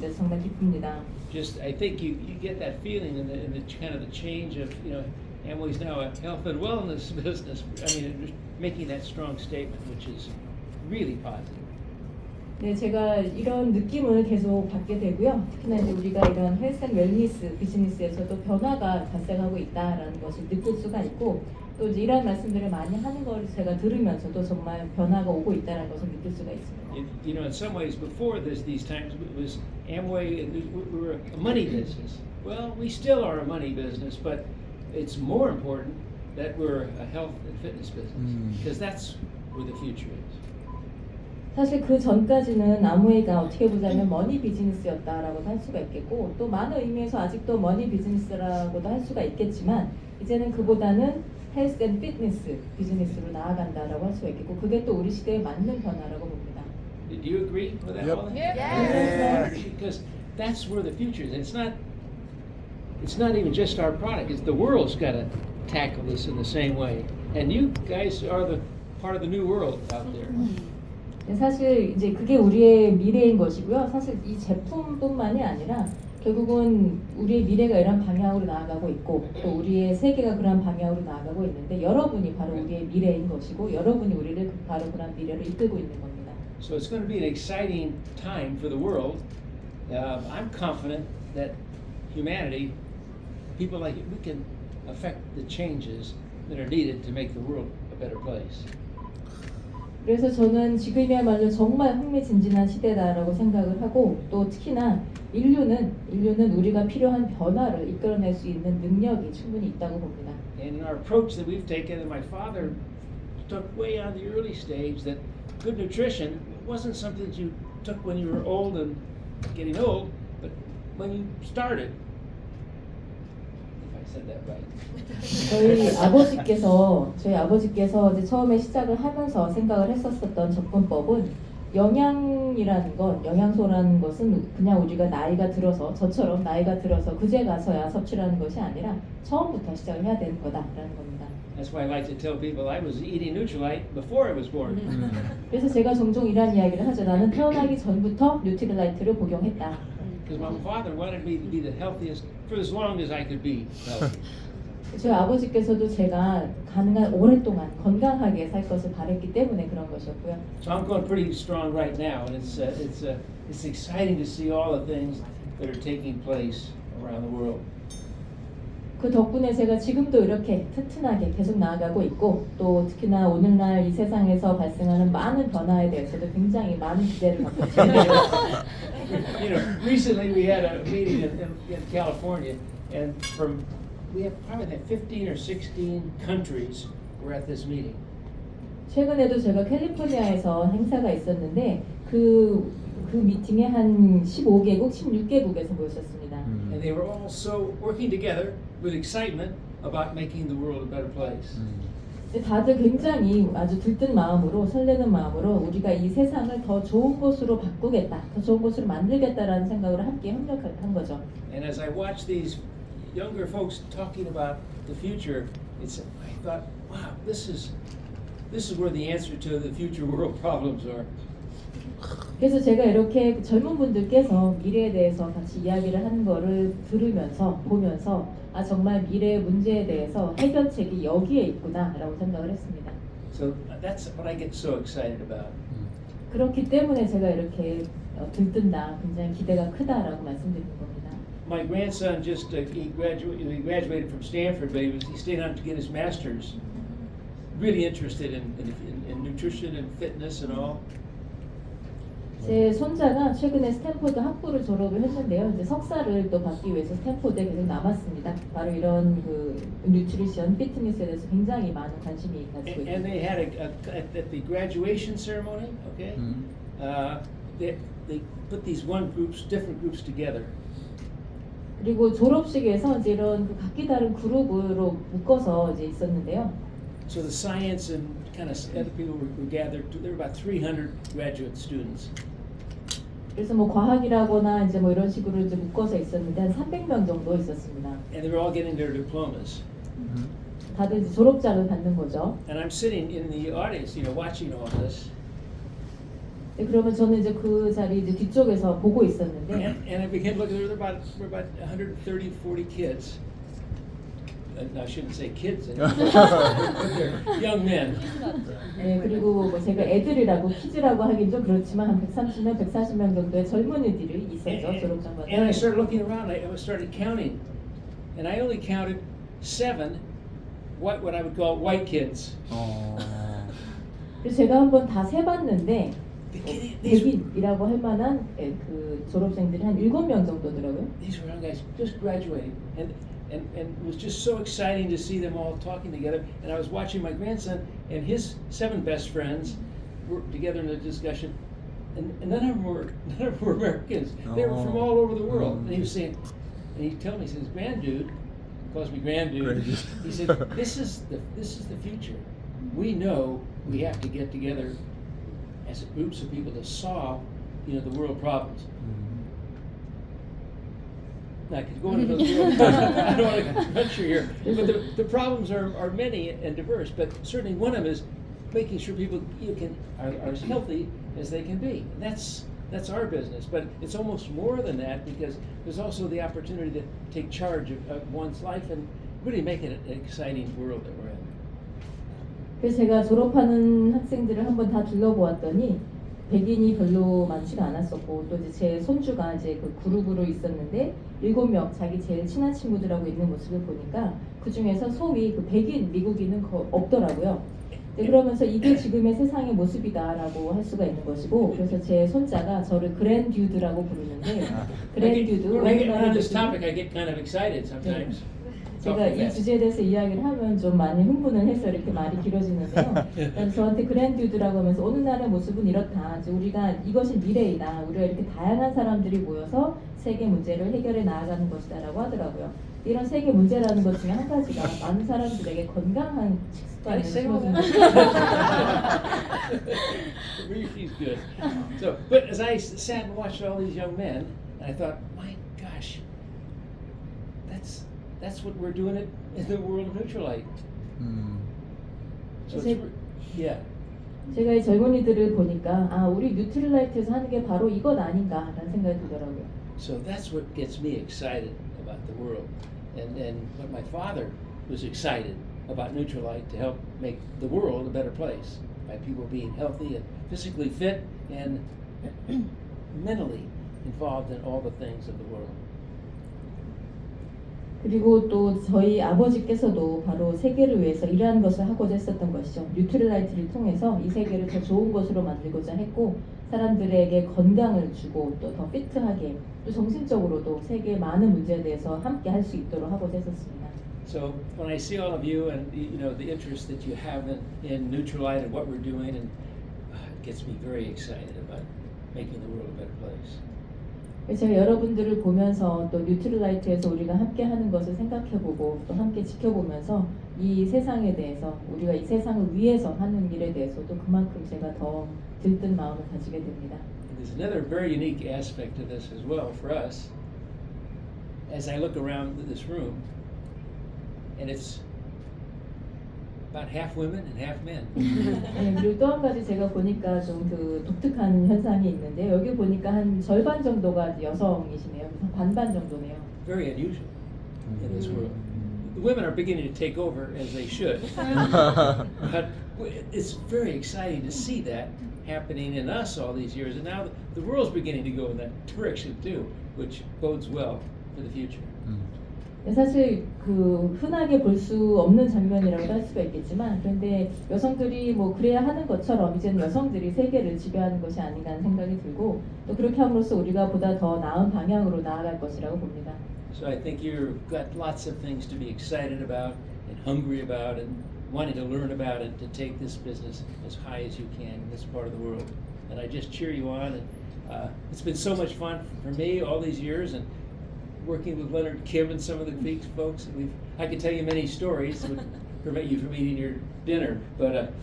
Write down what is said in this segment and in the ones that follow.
대해서 정말 기쁩니다. Just, I think you get that feeling in the kind of the change of, you know, Amway's now a health and wellness business. I mean, making that strong statement, which is really positive. 네, 제가 이런 느낌을 계속 받게 되고요. 특히나 이제 우리가 이런 헬스 앤 웰니스 비즈니스에서도 변화가 발생하고 있다라는 것을 느낄 수가 있고, 또 이제 이런 말씀들을 많이 하는 걸 제가 들으면서도 정말 변화가 오고 있다는 것을 느낄 수가 있습니다. You know, in some ways, before these times, it was Amway. We were a money business. Well, we still are a money business, but it's more important that we're a health and fitness business because that's where the future is. 사실 그 전까지는 아무웨이가 어떻게 보자면 머니 비즈니스였다라고도 할 수가 있겠고, 또 많은 의미에서 아직도 머니 비즈니스라고도 할 수가 있겠지만, 이제는 그보다는 헬스 앤 피트니스 비즈니스로 나아간다라고 할 수가 있겠고, 그게 또 우리 시대에 맞는 변화라고 봅니다. Do you agree with that? Yep. Yeah. Because that's where the future is. It's not even just our product. It's the world's got to tackle this in the same way. And you guys are the part of the new world out there. 사실 이제 그게 우리의 미래인 것이고요. 사실 이 제품뿐만이 아니라 결국은 우리의 미래가 이런 방향으로 나아가고 있고, 또 우리의 세계가 그런 방향으로 나아가고 있는데, 여러분이 바로 우리의 미래인 것이고, 여러분이 우리를 바로 그런 미래로 이끌고 있는 겁니다. So it's going to be an exciting time for the world. I'm confident that humanity, people like you, we can affect the changes that are needed to make the world a better place. 그래서 저는 지금이야말로 정말 흥미진진한 시대다라고 생각을 하고, 또 특히나 인류는 우리가 필요한 변화를 이끌어낼 수 있는 능력이 충분히 있다고 봅니다. And in our approach that we've taken, and my father took way on the early stage, that good nutrition wasn't something that you took when you were old and getting old, but when you started. If I said that right. 저희 아버지께서 이제 처음에 시작을 하면서 생각을 했었던 접근법은, 영양소라는 것은 그냥 우리가 나이가 들어서, 저처럼 나이가 들어서 그제 가서야 섭취하는 것이 아니라 처음부터 시작을 해야 되는 거다라는 겁니다. That's why I like to tell people I was eating Nutrilite before I was born. 그래서 제가 종종 이런 이야기를 하죠. 나는 태어나기 전부터 뉴트리라이트를 복용했다. Because my father wanted me to be the healthiest for as long as I could be healthy. 저희 아버지께서도 제가 가능한 오랫동안 건강하게 살 것을 바랬기 때문에 그런 것이었고요. So I'm going pretty strong right now, and it's exciting to see all the things that are taking place around the world. 그 덕분에 제가 지금도 이렇게 튼튼하게 계속 나아가고 있고, 또 특히나 오늘날 이 세상에서 발생하는 많은 변화에 대해서도 굉장히 많은 기대를 갖고 있습니다. You know, recently we had a meeting in California, and we have probably 15 or 16 countries were at this meeting. 최근에도 제가 캘리포니아에서 행사가 있었는데, 그 미팅에 한 15개국, 16개국에서 모였었습니다. And they were all so working together with excitement about making the world a better place. 다들 굉장히 아주 들뜬 마음으로, 설레는 마음으로 우리가 이 세상을 더 좋은 곳으로 바꾸겠다, 더 좋은 곳으로 만들겠다라는 생각으로 함께 협력한 거죠. And as I watched these younger folks talking about the future, I thought, wow, this is where the answer to the future world problems are. 그래서 제가 이렇게 젊은 분들께서 미래에 대해서 같이 이야기를 하는 거를 보면서 정말 미래의 문제에 대해서 해결책이 여기에 있구나라고 생각을 했습니다. So that's what I get so excited about. 그렇기 때문에 제가 이렇게 들뜬다, 굉장히 기대가 크다라고 말씀드리는 겁니다. My grandson just he graduated from Stanford, but he stayed on to get his master's. Really interested in nutrition and fitness and all. 제 손자가 최근에 스탠포드 학부를 졸업을 했는데요. 이제 석사를 또 받기 위해서 스탠포드에 계속 남았습니다. 바로 이런 그 뉴트리션, 피트니스에 대해서 굉장히 많은 관심이 가지고 있습니다. And they had at the graduation ceremony, okay? They put these different groups together. 그리고 졸업식에서 이제 이런 그 각기 다른 그룹으로 묶어서 이제 있었는데요. So the science and kind of other people were gathered. There were about 300 graduate students. 그래서 뭐 과학이라거나 이제 뭐 이런 식으로 이제 묶어서 있었는데 한 300명 정도 있었습니다. And they were all getting their diplomas. 다들 이제 졸업장을 받는 거죠. And I'm sitting in the audience, watching all this. 네, 그러면 저는 이제 그 자리 이제 뒤쪽에서 보고 있었는데 And I began looking. There were about 130, 40 kids. I shouldn't say kids anymore, but they're young men. 네, 그리고 뭐 제가 애들이라고 키즈라고 하긴 좀 그렇지만 한 130명, 140명 정도의 젊은이들이 있었죠. 졸업장관에. And I started looking around. I started counting, and I only counted 7. What I would call white kids. 그래서 제가 한번 다 세봤는데 These 백인이라고 할 만한 그 졸업생들이 한 7명 정도더라고요. were young guys just graduating, and it was just so exciting to see them all talking together. And I was watching my grandson and his 7 best friends were together in a discussion, and none of them were Americans. They were from all over the world. And he was saying, and he told me, he says, "Granddude," he calls me Granddude. He said, "This is the future. We know we have to get together as groups of people to solve, the world problems." I could go into those world problems. I don't want to venture here, but the problems are many and diverse. But certainly one of them is making sure people are as healthy as they can be. And that's our business. But it's almost more than that, because there's also the opportunity to take charge of one's life and really make it an exciting world that we're in. 그래서 제가 졸업하는 학생들을 한번 다 둘러보았더니 백인이 별로 많지가 않았었고, 또 이제 제 손주가 이제 그 그룹으로 있었는데 7명 자기 제일 친한 친구들하고 있는 모습을 보니까 그 중에서 소위 그 백인 미국인은 없더라고요. 네, 그러면서 이게 지금의 세상의 모습이다라고 할 수가 있는 것이고, 그래서 제 손자가 저를 그랜듀드라고 부르는데 그랜듀드 When I get on this topic, I get kind of excited sometimes. 제가 이 주제에 대해서 이야기를 하면 좀 많이 흥분을 해서 이렇게 말이 길어지는데요. 그래서 저한테 그랜듀드라고 하면서 어느 날의 모습은 이렇다. 이제 우리가 이것이 미래이다. 우리가 이렇게 다양한 사람들이 모여서 세계 문제를 해결해 나아가는 것이다라고 하더라고요. 이런 세계 문제라는 것 중에 한 가지가 많은 사람들에게 건강한 식습관을 심어주는 She's good. So, but as I sat and watched all these young men, and I thought, my gosh, that's what we're doing in the world of Neutralite. So yeah. 제가 이 젊은이들을 보니까 우리 뉴트리라이트에서 하는 게 바로 이것 아닌가라는 생각이 들더라고요. So that's what gets me excited about the world, and what my father was excited about Neutralite to help make the world a better place by people being healthy and physically fit and mentally involved in all the things of the world. 그리고 또 저희 아버지께서도 바로 세계를 위해서 일하는 것을 하고자 했었던 것이죠. 뉴트리라이트를 통해서 이 세계를 더 좋은 곳으로 만들고자 했고, 사람들에게 건강을 주고 또 더 피트하게, 또 정신적으로도 세계의 많은 문제에 대해서 함께 할 수 있도록 하고자 했었습니다. So when I see all of you and the interest that you have in Neutralite and what we're doing, and it gets me very excited about making the world a better place. 제가 여러분들을 보면서 또 뉴트리라이트에서 우리가 함께 하는 것을 생각해보고 또 함께 지켜보면서 이 세상에 대해서, 우리가 이 세상을 위해서 하는 일에 대해서도 그만큼 제가 더 들뜬 마음을 가지게 됩니다. There's another very unique aspect to this as well for us. As I look around this room, and it's about half women and half men. 네, 그리고 또 한 가지 제가 보니까 좀 그 독특한 현상이 있는데, 여기 보니까 한 절반 정도가 여성이시네요. 그래서 반반 정도네요. Very unusual in this world. The women are beginning to take over as they should, but it's very exciting to see that happening in us all these years, and now the world's beginning to go in that direction too, which bodes well for the future. 사실 그 흔하게 볼 수 없는 장면이라고 할 수가 있겠지만, 그런데 여성들이 뭐 그래야 하는 것처럼 이제는 여성들이 세계를 지배하는 것이 아닌가 하는 생각이 들고, 또 그렇게 함으로써 우리가 보다 더 나은 방향으로 나아갈 것이라고 봅니다. So I think you've got lots of things to be excited about and hungry about and wanting to learn about it to take this business as high as you can in this part of the world. And I just cheer you on. And it's been so much fun for me all these years, and working with Leonard Kim and some of the big folks. I could tell you many stories that would prevent you from eating your dinner, but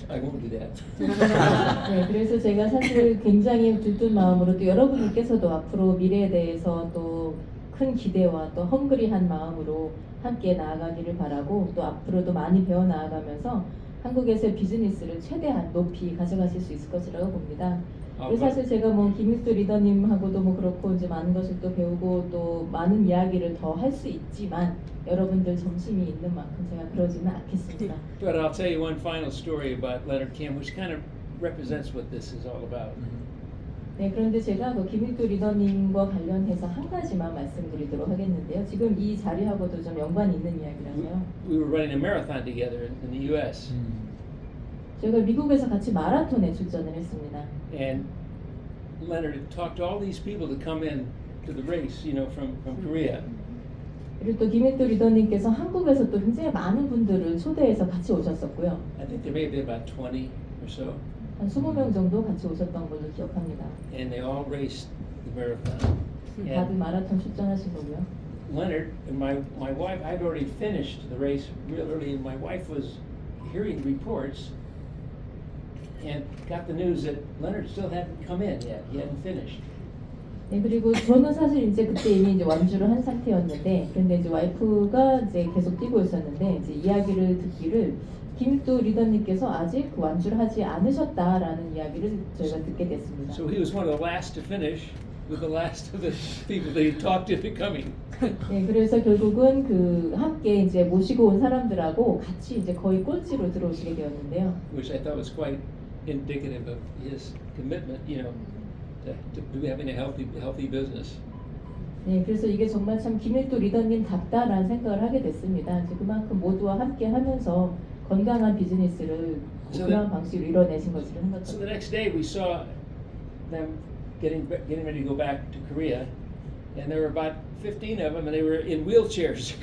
I won't do that. 네, 그래서 제가 사실 굉장히 들뜬 마음으로, 또 여러분께서도 앞으로 미래에 대해서 또 큰 기대와 또 헝그리한 마음으로 함께 나아가기를 바라고, 또 앞으로도 많이 배워 나아가면서 한국에서의 비즈니스를 최대한 높이 가져가실 수 있을 것이라고 봅니다. 그리고 사실 제가 뭐 김익도 리더님하고도 뭐 그렇고 이제 많은 것을 또 배우고 또 많은 이야기를 더 할 수 있지만 여러분들 점심이 있는 만큼 제가 그러지는 않겠습니다. But I'll tell you one final story about Leonard Kim, which kind of represents what this is all about. 네, 그런데 제가 그 김익도 리더님과 관련해서 한 가지만 말씀드리도록 하겠는데요. 지금 이 자리하고도 좀 연관이 있는 이야기라서요. We were running a marathon together in the U.S. 저희가 미국에서 같이 마라톤에 출전을 했습니다. And Leonard had talked to all these people to come in to the race, you know, from Korea. 그리고 또 김익도 리더님께서 한국에서 또 굉장히 많은 분들을 초대해서 같이 오셨었고요. I think there may have been about 20 or so. 한 20명 정도 같이 오셨던 걸로 기억합니다. And they all raced the marathon. 다들 마라톤 출전하신 거고요. Leonard and my wife, I'd already finished the race real early, and my wife was hearing reports and got the news that Leonard still hadn't come in yet. He hadn't finished. 네, 그리고 저는 사실 이제 그때 이미 이제 완주를 한 상태였는데, 근데 이제 와이프가 이제 계속 뛰고 있었는데, 이제 이야기를 듣기를 김익도 리더님께서 아직 그 완주를 하지 않으셨다라는 이야기를 저희가 듣게 됐습니다. So he was one of the last to finish, with the last of the people that he talked into coming. 네, 그래서 결국은 그 함께 이제 모시고 온 사람들하고 같이 이제 거의 꼴찌로 들어오시게 되었는데요. Which I thought was quite indicative of his commitment, you know, to having a healthy business. 네, 그래서 이게 정말 참 김익도 리더님답다라는 생각을 하게 됐습니다. 이제 그만큼 모두와 함께 하면서 건강한 비즈니스를 그런 방식으로 이뤄내신 것으로 So the 생각합니다. next day we saw them getting ready to go back to Korea, and there were about 15 of them, and they were in wheelchairs.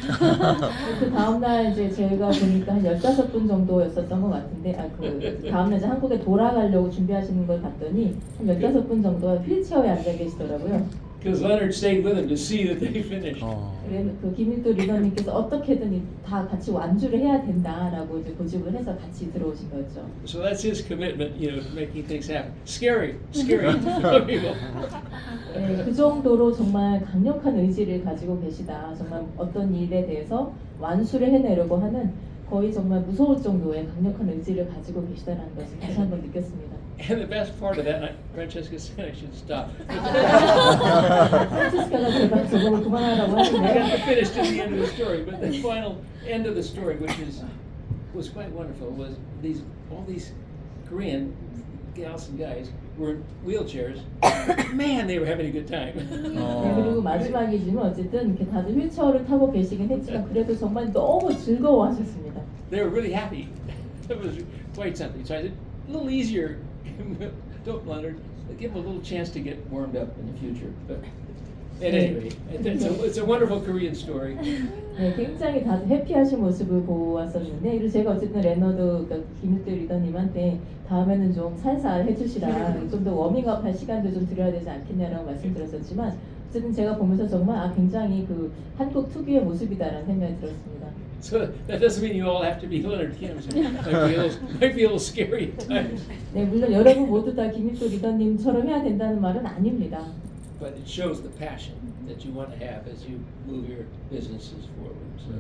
그 다음날 이제 저희가 보니까 한 15분 정도였었던 것 같은데, 그 다음날 이제 한국에 돌아가려고 준비하시는 걸 봤더니 한 15분 정도 휠체어에 앉아 계시더라고요. Because Leonard stayed with them to see that they finished. 그래서 그 김익도 리더님께서 어떻게든 다 같이 완주를 해야 된다라고 이제 고집을 해서 같이 들어오신 거죠. So that's his commitment, you know, to making things happen. Scary to some people. 네, 그 정도로 정말 강력한 의지를 가지고 계시다. 정말 어떤 일에 대해서 완수를 해내려고 하는 거의 정말 무서울 정도의 강력한 의지를 가지고 계시다라는 것을 다시 한번 느꼈습니다. And the best part of that night, Francesca said I should stop. 프란치스카가 제발 저걸 그만하라고 I got to 하는데 finish to the end of the story, but the final end of the story, which was quite wonderful, was all these Korean gals and guys were in wheelchairs. Man, they were having a good time. 네, 그리고 마지막이지만 어쨌든 이렇게 다들 휠체어를 타고 계시긴 했지만 그래도 정말 너무 즐거워하셨습니다. They were really happy. It was quite something. So I said, a little easier. Don't Leonard. Give him a little chance to get warmed up in the future. But at any rate, it's a wonderful Korean story. 네, 굉장히 다들 해피하신 모습을 보았었는데, 그리고 제가 어쨌든 레너드, 그러니까 김익도 리더님한테 다음에는 좀 살살 해주시라, 좀 더 워밍업할 시간도 좀 드려야 되지 않겠냐라고 말씀드렸었지만, 어쨌든 제가 보면서 정말 굉장히 그 한국 특유의 모습이다라는 생각이 들었습니다. So that doesn't mean you all have to be Leonard Kim's. It might be a little scary at times. 네, 물론 여러분 모두 다 김익도 리더님처럼 해야 된다는 말은 아닙니다. But it shows the passion that you want to have as you move your businesses forward. So.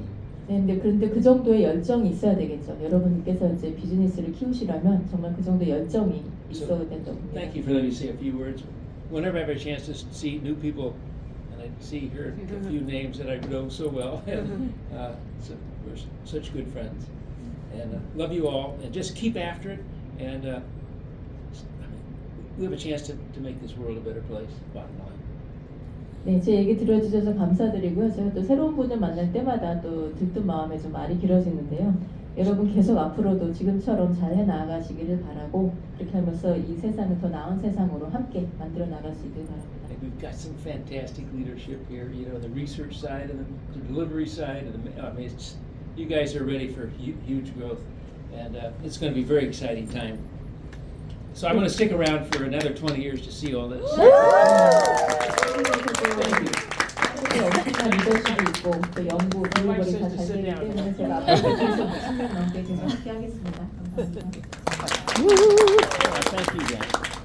네, 그런데 그 정도의 열정이 있어야 되겠죠. 여러분께서 이제 비즈니스를 키우시려면 정말 그 정도의 열정이 있어야 된다고 봅니다. Thank you for letting me say a few words. Whenever I have a chance to see new people, and I see here a few names that I know so well, and so we're such good friends, and love you all, and just keep after it, and we have a chance to make this world a better place. Bottom line. 네, 제 얘기 들어주셔서 감사드리고요. 제가 또 새로운 분을 만날 때마다 또 들뜬 마음에 좀 말이 길어지는데요. 여러분 계속 앞으로도 지금처럼 잘 해나가시기를 바라고, 그렇게 하면서 이 세상을 더 나은 세상으로 함께 만들어 나갈 수 있길 바랍니다. And we've got some fantastic leadership here, you know, the research side and the delivery side. And I mean, you guys are ready for huge growth, and it's going to be a very exciting time. So I'm going to stick around for another 20 years to see all this. 엄청난 리더십이 있고 또 연구, 딜리버리 다 잘 되기 때문에 제가 앞으로 계속 10년 넘게 계속 함께 하겠습니다. 감사합니다. Thank you, guys.